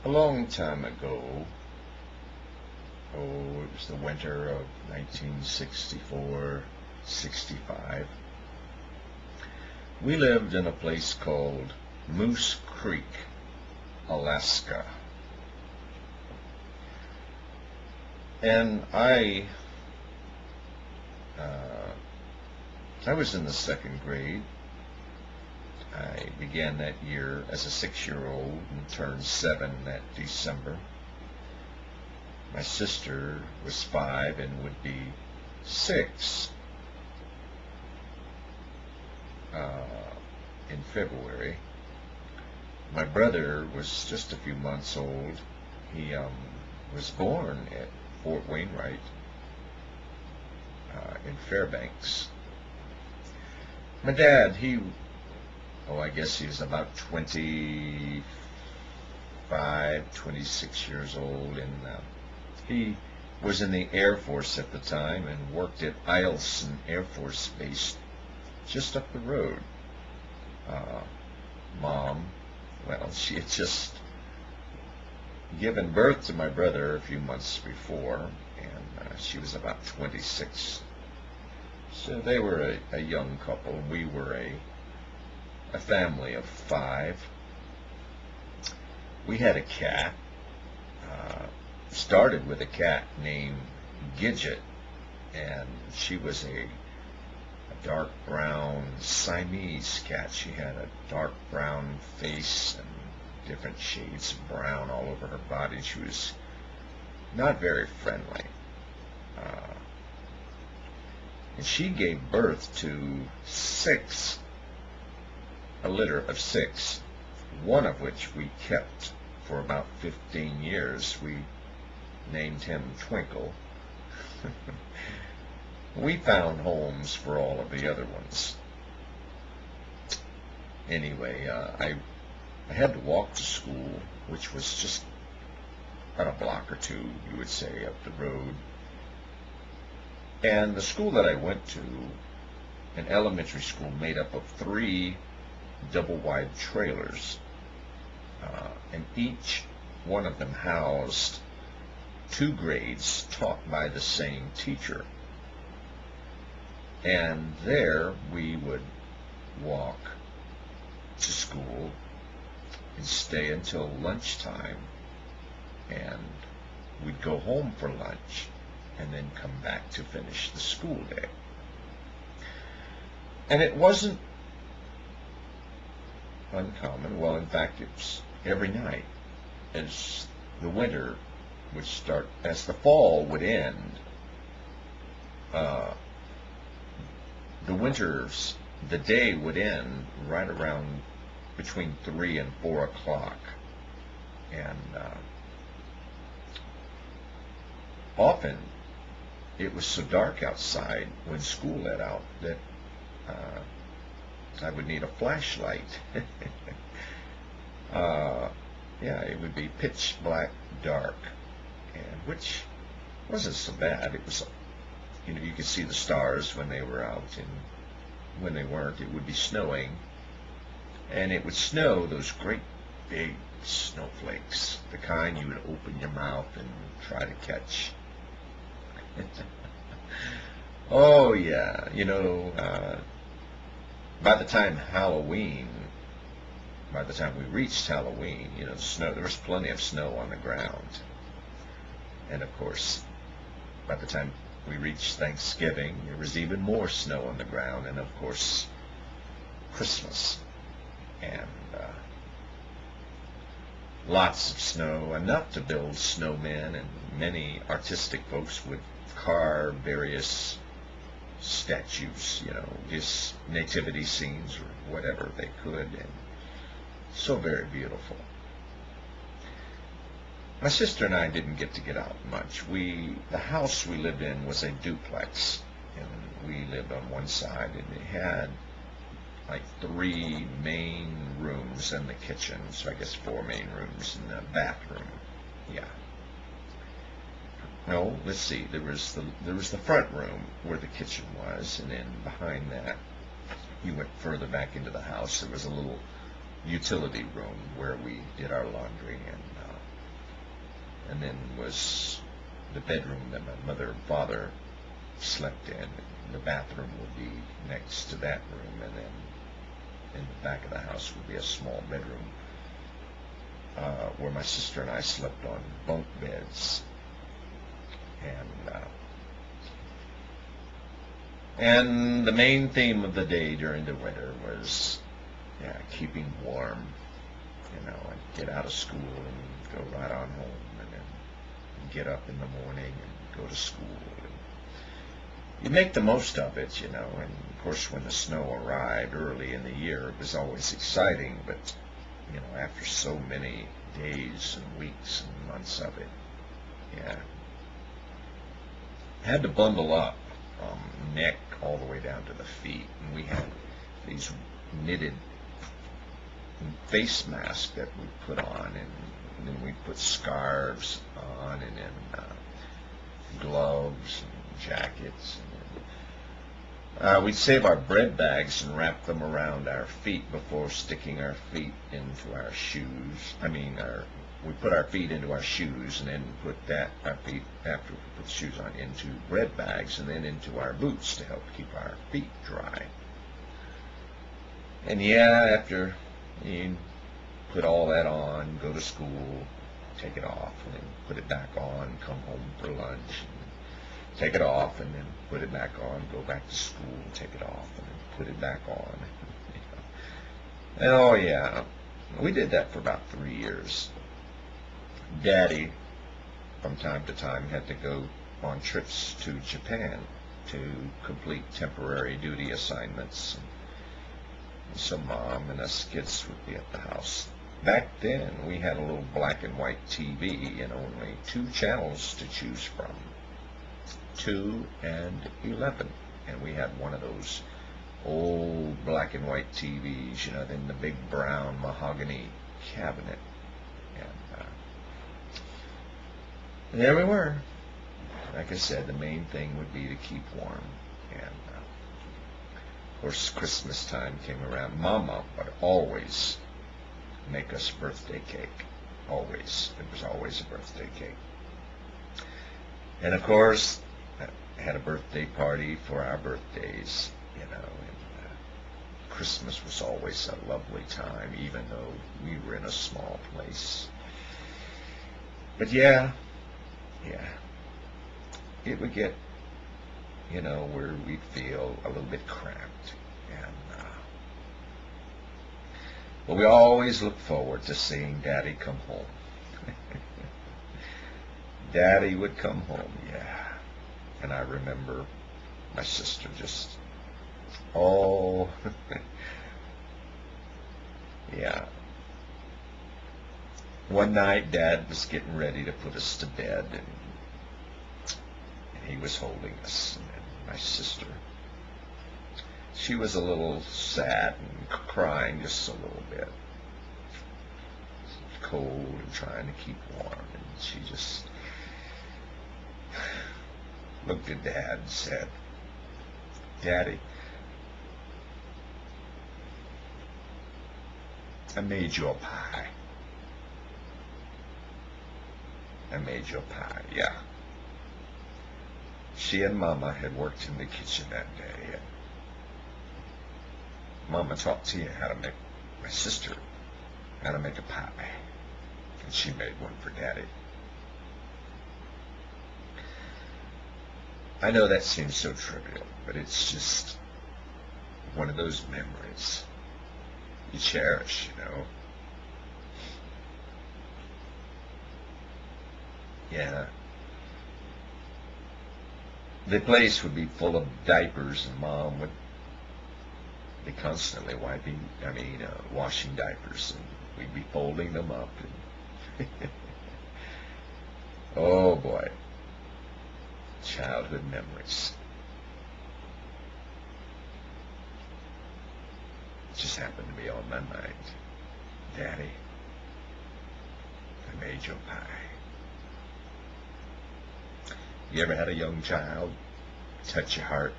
A long time ago, it was the winter of 1964-65, we lived in a place called Moose Creek, Alaska. And I was in the second grade. I began that year as a 6-year-old and turned 7 that December. My sister was 5 and would be 6 in February. My brother was just a few months old. He was born at Fort Wainwright in Fairbanks. My dad, I guess he was about 25, 26 years old, and he was in the Air Force at the time and worked at Eielson Air Force Base just up the road. Mom, well, she had just given birth to my brother a few months before, and she was about 26. So they were a young couple, and we were a family of 5. We had a cat. Started with a cat named Gidget, and she was a dark brown Siamese cat. She had a dark brown face and different shades of brown all over her body. She was not very friendly. And she gave birth to 6, a litter of 6, one of which we kept for about 15 years. We named him Twinkle. We found homes for all of the other ones. Anyway, I had to walk to school, which was just about a block or two, you would say, up the road. And the school that I went to, an elementary school made up of 3 double-wide trailers, and each one of them housed 2 grades taught by the same teacher. And there we would walk to school and stay until lunchtime, and we'd go home for lunch and then come back to finish the school day. And it wasn't uncommon. Well, in fact, it was every night. As the winter would start, as the fall would end, the day would end right around between 3 and 4 o'clock. And often it was so dark outside when school let out that I would need a flashlight. Yeah, it would be pitch black dark, and which wasn't so bad. It was, you could see the stars when they were out, and when they weren't, it would be snowing, and it would snow those great big snowflakes, the kind you would open your mouth and try to catch. Oh yeah, by the time we reached Halloween, there was plenty of snow on the ground. And of course, by the time we reached Thanksgiving, there was even more snow on the ground. And of course, Christmas. And lots of snow, enough to build snowmen, and many artistic folks would carve various statues, just nativity scenes or whatever they could, and so very beautiful. My sister and I didn't get out much. The house we lived in was a duplex, and we lived on one side, and it had like 3 main rooms and the kitchen, so I guess 4 main rooms and a bathroom. Yeah. No, let's see. There was the front room where the kitchen was, and then behind that, you went further back into the house. There was a little utility room where we did our laundry, and and then was the bedroom that my mother and father slept in. The bathroom would be next to that room, and then in the back of the house would be a small bedroom where my sister and I slept on bunk beds. And the main theme of the day during the winter was, keeping warm. I'd get out of school and go right on home, and then get up in the morning and go to school. And you make the most of it, and of course when the snow arrived early in the year, it was always exciting, but, after so many days and weeks and months of it, had to bundle up from neck all the way down to the feet, and we had these knitted face masks that we put on, and then we put scarves on, and then gloves and jackets, and then we'd save our bread bags and wrap them around our feet before sticking our feet into our shoes. We put our feet into our shoes, and then put our feet, after we put the shoes on, into bread bags, and then into our boots to help keep our feet dry. And after you put all that on, go to school, take it off, and then put it back on, come home for lunch, and take it off, and then put it back on, go back to school, take it off, and then put it back on. And we did that for about 3 years. Daddy, from time to time, had to go on trips to Japan to complete temporary duty assignments. So Mom and us kids would be at the house. Back then, we had a little black and white TV and only 2 channels to choose from, 2 and 11. And we had one of those old black and white TVs, in the big brown mahogany cabinet. And there we were. Like I said, the main thing would be to keep warm. And of course, Christmas time came around. Mama would always make us birthday cake. Always. It was always a birthday cake. And of course, I had a birthday party for our birthdays, and Christmas was always a lovely time, even though we were in a small place. But it would get, where we'd feel a little bit cramped. But we always look forward to seeing Daddy come home. Daddy would come home, And I remember my sister just, One night, Dad was getting ready to put us to bed, and he was holding us. And my sister, she was a little sad and crying just a little bit. Cold and trying to keep warm, and she just looked at Dad and said, "Daddy, I made you a pie. I made you a pie." She and Mama had worked in the kitchen that day, and Mama taught Tia my sister, how to make a pie. And she made one for Daddy. I know that seems so trivial, but it's just one of those memories you cherish, The place would be full of diapers, and Mom would be constantly washing diapers, and we'd be folding them up. And oh boy, childhood memories. It just happened to be on my mind. Daddy, I made you a pie. You ever had a young child touch your heart